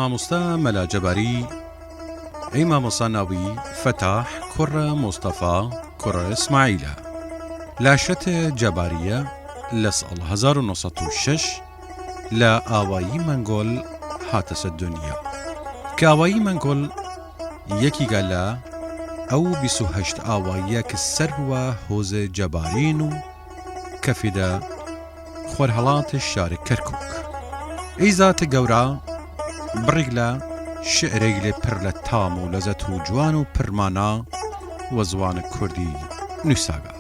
مامۆستا مەلا جەباری ئەی مامۆستا ناوی فەتاح کوڕە مۆستەفا کوڕە ئیسماعیلە لاشەتە جەباریە لە ساڵ 1906 لە ئاوایی مەنگۆل هاتە سەر دنیا کە ئاوایی مەنگۆل یەکیگە لە ئەو 28 ئاواییە کە سەروە هۆزە جەبارین و کەفیدە خۆرهەڵاتە شارە کەرکووک ئەی زاتە گەورە بڕێک لە شعرێک لێ پڕ لە تام و لەزەت و جوان و پڕمانە وە زوانە کوردی نووساگە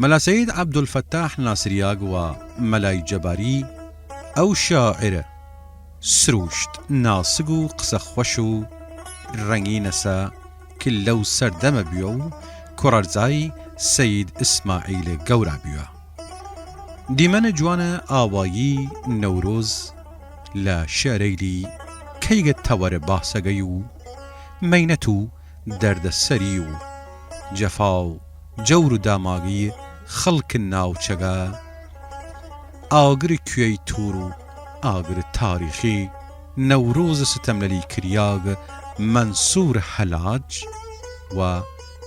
مەلا سەید عەبدولفەتاح ناسریاگ و مەلای جەباری ئەو شاعرە سروشت ناسگ و قسە خۆش و ڕەنگینەسە کە لەو سەردەمە بیوە و کوڕەرزای سەید ئیسماعیلە گەورە بیوە دیمەنە جوانە ئاوایی نەورۆز لە شعرەیلی کەیگە تەوەرە باسەگەی و مەینەت و دەردەسەری و جەفا و جەور و داماغی خەڵکن ناوچەگە ئاگری کوێی توور و ئاگر تاریخی نەورۆز ستەملەلی کریاگ مەنسوور حەلاج و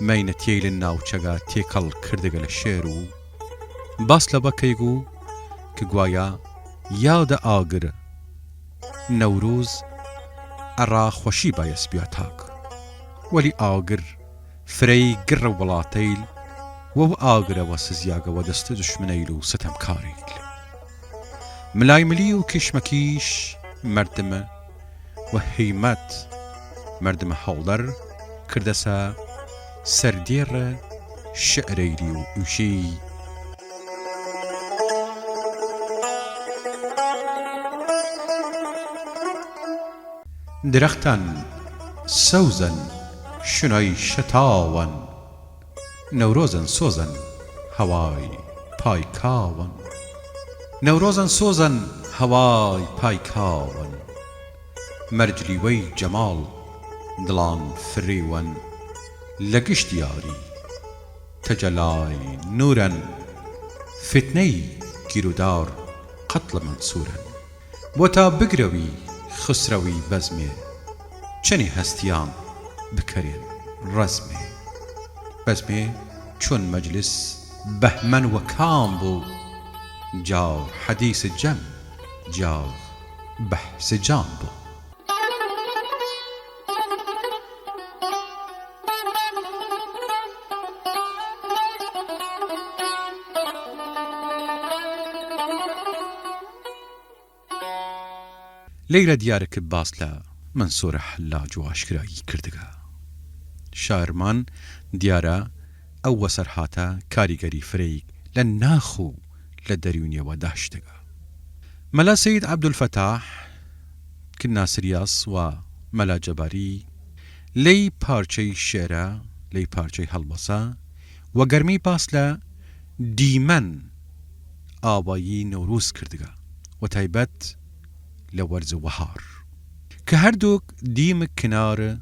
مەینەتیەی لە ناوچەگە تێکەڵ کردگە لە شێر و باس لە بەکەیگ و کە گوایە یادە ئاگر نەورۆز ئەڕا خۆشی بایەس بیاتاک وەلی ئاگر فرەی گڕە وڵاتەیل وەو ئاگرەوە سزیاگەوە دەستە دشمنەیل و ستەمکاریل ملای ملی و کشمەکیش مردمە و هەیمەت مردمە هەوڵەر کردەسە سەردێڕە شعرەیلی و ئوشی درەختان سەوزن شنۆی شەتاوەن نەورۆزن سۆزن هەوای پایکاوەن نەورۆزن سۆزن هەوای پایکاوەن مەرجلیوەی جەماڵ دڵان فریوەن لە گشت یاری تەجەلای نورن فتنەی گیرودار قەتڵە مەنسوورن بۆ تا بگرەوی خسرەوی بەزمێ چەنی هەستیان بکەرێن ڕەزمێ بەزمێ چۆن مەجلس بەهمەن وە کام بوو جاو حەدیث جەم جاو بەحث جام بوو لەیرە دیارەکە باس لە مەنسوورە حەلاج و ئاشکرایی کردگە شاعرمان دیارە ئەو وەسەر هاتە کاریگەری فرەیک لە ناخ و لە دەریونیەوە داشتگە مەلا سەید عەبدولفەتاح کە ناسریاس و مەلا جەباری لەی پارچەی شێرە لەی پارچەی هەڵبەسە و گەرمەی باس لە دیمەن ئاوایی نەورۆز کردگە و تایبەت لە وەرز وەهار کە هەردووک دیمە کنارە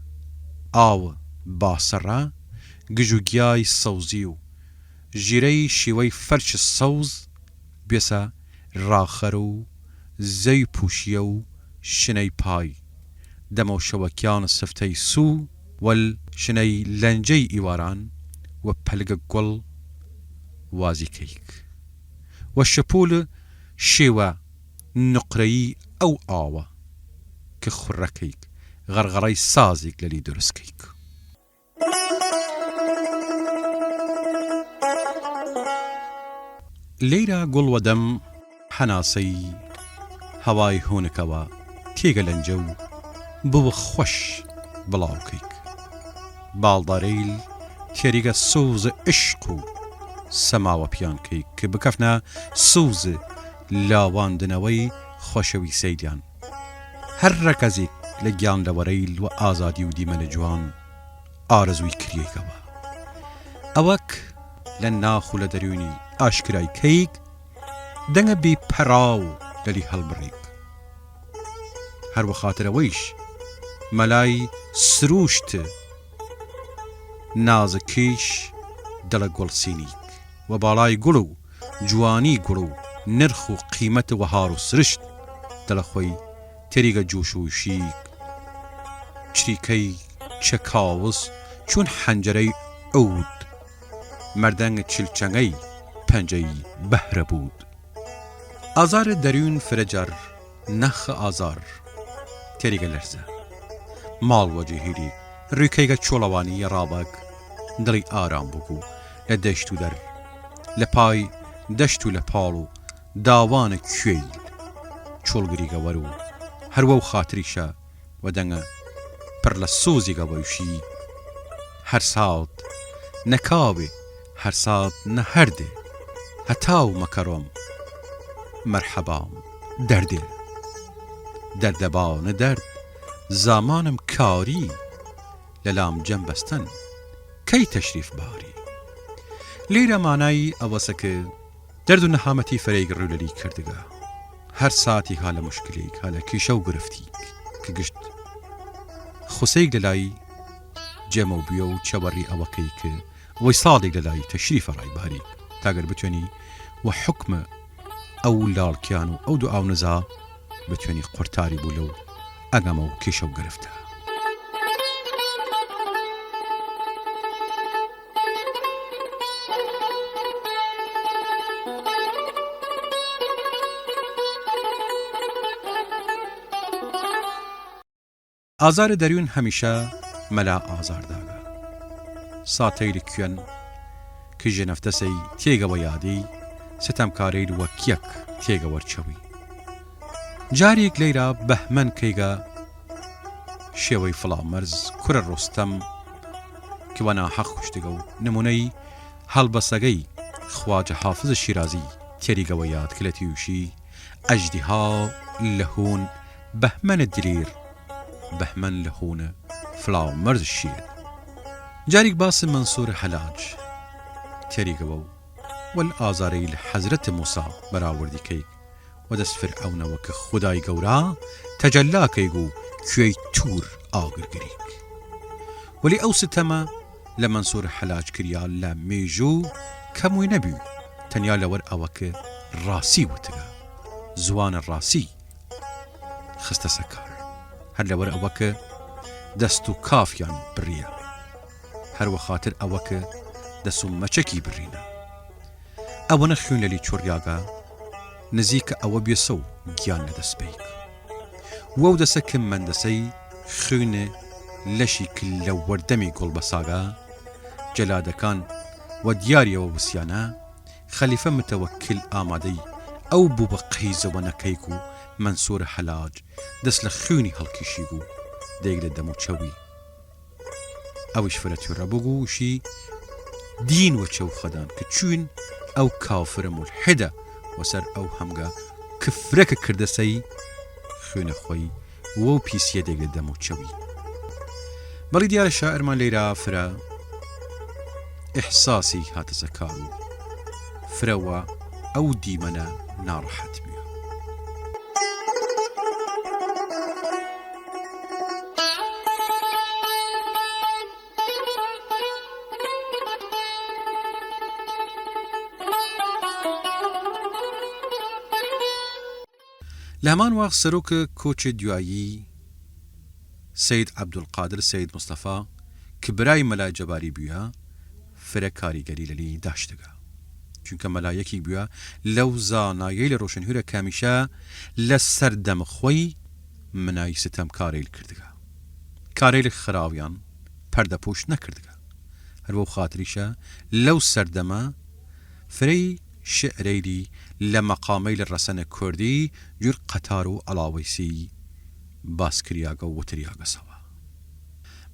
ئاو باسەڕە گژوگیای سەوزی و ژیرەی شیوەی فەرچ سەوز بێسە ڕاخەر و زەی پوشیە و شنەی پای دەمە و شەوەکیان سفتەی سوو وەل شنەی لەنجەی ئیواران و پەلگە گوڵ وازی کەیک و شەپۆل شێوە نقرەیی ئەو ئاوە کە خوڕەکەیک غەرغەڕەی سازێک لەلی دروستکەیک لەیرە گوڵوەدەم هەناسەی هەوای هۆنکەوە تێگە لەنجە و بووە خۆش بڵاوکەیک باڵدارەیل تێریگە سووزە عشق و سەماوە پیانکەیک کە بکەفنە سووزە لاواندنەوەی خۆشەوی سەیدیان هەر ڕەکەزێک لە گیان لەوەرەیل و ئازادی و دیمەنە جوان ئارەزووی کریەکەوە ئەوەک لە ناخ و لە دەریونی ئاشکرای کەیک دەنگە بێ پەرا و لەلی هەڵبڕیک هەروە خاترەوەیش مەلای سروشت نازکیش دەڵە گوڵسینیک و باڵای گوڵ و جوانی گوڵ و نرخ و قیمەت و هار و سرشت دەڵە خۆی تێریگە جوش و شیک چریکەی چەکاوس چون حەنجەرەی ئەود مەردەنگ چلچەنگەی پەنجەی بەهرە بود ئازار دەریون فرەجەر نەخ ئازار تێریگە لەرزە ماڵ وەجێهیری ڕووکەیگە چۆڵەوانی ڕابەک دڵی ئارام بوو لە دەشت و دەر لە پای دەشت و لە پاڵ و داوانە کوێیل چۆڵگریگەوەر و هەروە و خاتریشە و دەنگە پڕ لە سۆزیگەوەیشی هەر ساڵت نەکاوێ هەر ساڵت نەهەردێ هەتاو مەکەڕۆم مەرحەبام دەردێ دەردەباونە دەرد زامانم کاری لەلام جەم بەستن کەی تەشریف باری لێرە مانایی ئەوەسە کە دەرد و نەهامەتی فەرەیگ ڕوولەلی کردگە هەر ساتی ها لە مشکلێک ها لە کیشە و گرفتیک کە گشت خوسەیک لەلای جێمە و بیە و چەوەڕی ئەوەکەی کە وەی ساڵێک لەلای تەشریفە ڕایباری تاگەر بتوێنی و حکمە ئەو لاڵکیان و ئەو دوو ئاو نزا بتوێنی قورتاری بوو لەو ئەگەمە و کیشە و گرفتە ئازار دەریون هەمیشە مەلا ئازارداگە ساتەیری کوێن کژە نەفتەسەی تێگەوە یادی ستەمکارەی وەکیەک تێگە وەرچەوی جارێک لەیرا بەهمەن کەیگە شێوەی فڵامەرز کورە ڕۆستەم کەوە ناحەق خوشتگە و نمونەی هەڵبەسەگەی خواجە حافظ شیرازی تێریگەوە یاد کە لە تیوشی ئەژدیها لە هوون بەهمەنە دریر بەهمەن لە هوونە فڵاومەرز شیر جارێک باسی منسوور حەلاج تێریگەوە و وەل ئازارەی لە حەزرەت موسا بەراوردی کەیک و دەست فرعەونەوە کە خودای گەورە تەجەلا کەیگ و کوێی توور ئاگرگریک وەلی ئەو ستەمە لە منسوور حەلاج کریا لە مێژوو کەمووی نەبوو تەنیا لەوەر ئەوە کە ڕاستی وتگە زوانە ڕاستی خستە سەکار هەر لەوەر ئەوە کە دەست و کافیان بڕیە هەروە خاتر ئەوە کە دەست و مەچەکی بڕینە ئەوەنە خوێن لەلی چۆڕیاگە نزیکە ئەوە بێسە و گیان لەدەست بیک وەو دەسە کە مەندەسەی خوێنە لەشی کل لە وەردەمی گۆڵبەساگە جەلادەکان و دیاریەوە وسیانە خەلیفە متەوەکل ئامادەی ئەو بوو بە قەیزەوە نەکەیک و منسوور حەلاج دەست لە خوێنی هەڵکیشیگ و دەیک لە دەم و چەوی ئەویش فرەتی ڕەبوو وشی دین و چەو خەدان کە چوین ئەو کافرە مولحدە وەسەر ئەو هەمگە کفرەکە کردەسەی خوێنە خۆی وەو پیسیە دەیک لە دەم و چەوی بەڵی دیارە شاعرمان لەیرا فرە ئیحساسی هاتە سەکار و فرەوە ئەو دیمەنە ناڕەحەت بووە لە هەمان واق سەرۆکە کۆچی دوایی سید عەبدولقادر سید مستەفا کە برای مەلا جەباری بووە فرە کاریگەری لەلی داشتگە چونکە مەلایەکی بووە لەو زانایەی لە ڕۆشنهورە کامیشە لە سەردەم خۆی منای ستەم کارێل کردگە کارێل خراویان پەردەپۆش نەکردگە هەروە خاتریشە لەو سەردەمە فرەی شعرەیلی لە مەقامەی لە ڕەسەنە کوردی جور قەتار و ئەڵاوەیسی باسکریاگە و وتریاگەسەوە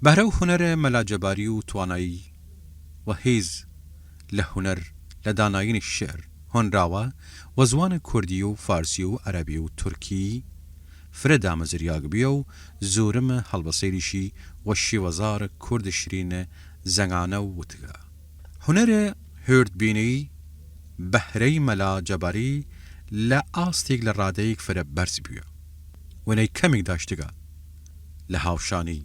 بەهرە و هونەرە مەلا جەباری و توانایی و هێز لە هونەر لە داناینی شعر هۆنراوە و زوانە کوردی و فارسی و عەرەبی و تورکی فرە دامەزریاگ بیە و زۆرمە هەڵبەسەیریشی و شیوەزارە کورد شرینە زەنگانە و وتگە هونەرە هێردبینی بەهرەی مەلا جەباری لا آستيق لراديك فرە بەرز بووە وەنەی کەمێک داشتگا لە هاوشانی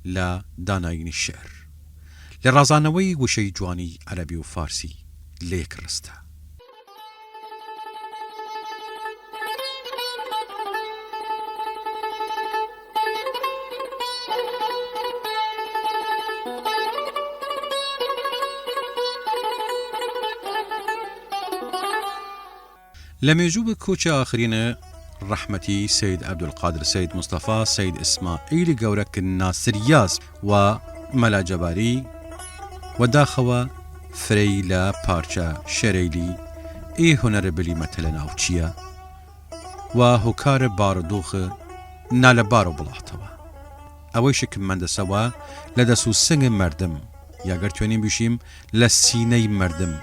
لە داناینی شعر لە ڕازانەوەی وشەی جوانی عەرەبی و فارسی لێک ڕستە. لميجوب كوتشا آخرين رحمتي سيد عبد القادر سيد مصطفى سيد إسماعيل قورك الناصرياز وملا جباري وداخوا فريلا بارشا شريلي هنربلي مثلا أوتشيا وهكار باردوخ نال بارو بلاحتوا اويشك من دسوا لدسو سنگ مردم یا گرتوانیم بشیم لسینه مردم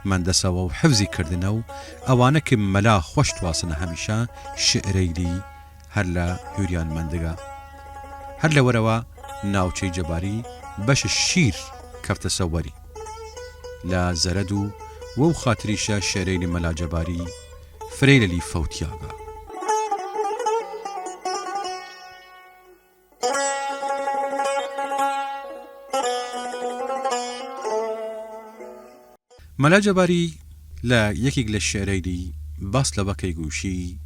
من دسوا و حفظی کردنو اوانه که ملا خوشت واسنه همیشه شعریلی هر لا هوریان مندگا هر لوروا ناوچه جباری بش الشير كفت سوري لا زردو وو خاطريشا شعرين ملا جباري فريلي فوتياغا ملا جباري لا يكيق للشعريني باس لبكي قوشي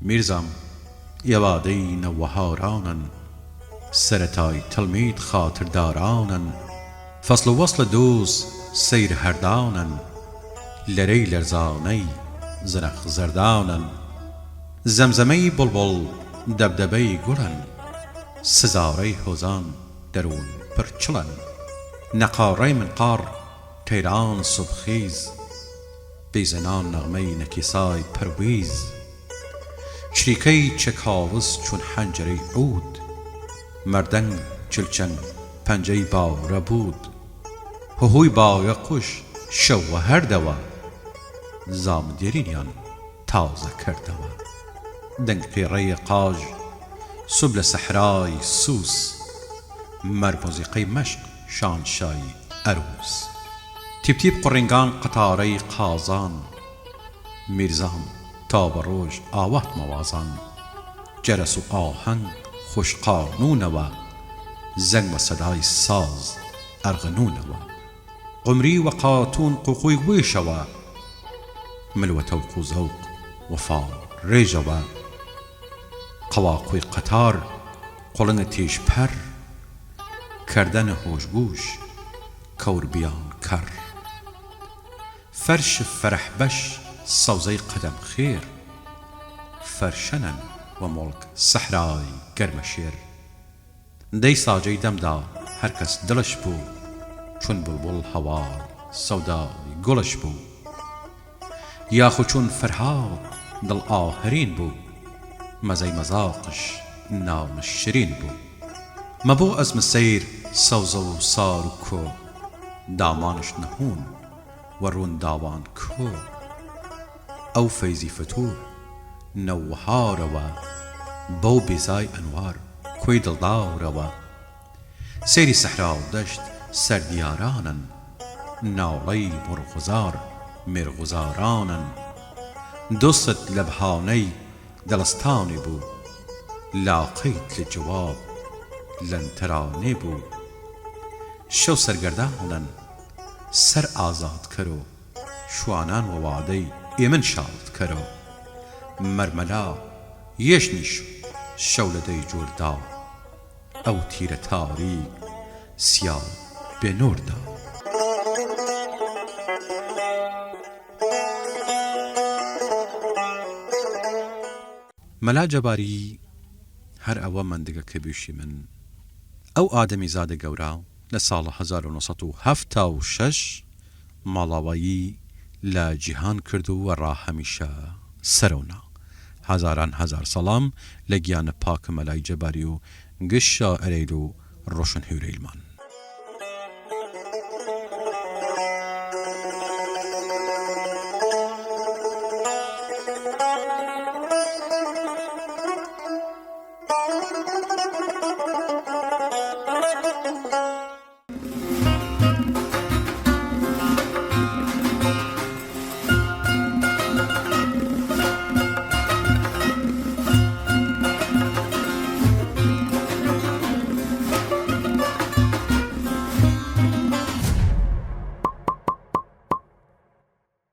ميرزام يوادي نوهارانا سرتاي تلميذ خاطر دارانا فصل وصل دوز سير هردانا لري لرزاني زنخ زردانا زمزمي بلبل دبدبي گلن سزاري حوزان درون پرچلن نقاري منقار تيران صبخيز بيزنان نغمي نكيساي پرويز شريكي چكاوز چون حنجري عود مردن چلچن پنجي باور بود هوي باغ قش شو هردوا زام ديرينيان تازه كردوا دنقي ري قاج سبل صحراي سوس مرموزيقي مشق شان شاي أروز تبتيب قرنگان قطاري قازان ميرزام تاب روج آوات موازان جرس و آهنگ خوش قانونوا زنگ و صدای ساز ارغنونوا قمري و قاتون قوقوي ويشوا ملوة و ذوق وفا ريجوا قواقوي قطار قلن تيش پر کردن هوشگوش کور بیان کر فرش فرح بش صوزي قدم خير فرشنن وملك صحراي گرمشير دي ساجي دمدا هركس دلش بو چون بلبل هوار سوداي گلش بو ياخو چون فرهاد دل آهرين بو مزي مزاقش نام الشرين بو مبو ازم السير سوزو صارو كو دامانش نهون ورون داوان كو او فيزي فتور نوها روا بو بزاي انوار كوي دلداو روا سيري صحراء دشت سرديارانا ناولي مرغزارانا دوست لبهاني دلستاني بو لاقيت للجواب لن تراني بو شو سرگردانا سر آزاد کرو شوانان و وعدي ایمن شاد کرو مرملا يشنش شولدي جوردا او تير تاريك سيال بنوردا ملا جباري هر او مندگه كبيشي من او آدمي زاد گورا لسال 1976 مالاوایی لا جیهان کردو و را همیشه سرونا هزار سلام لگیان پاک ملای جباری و گشا اریلو روشن هوریلمان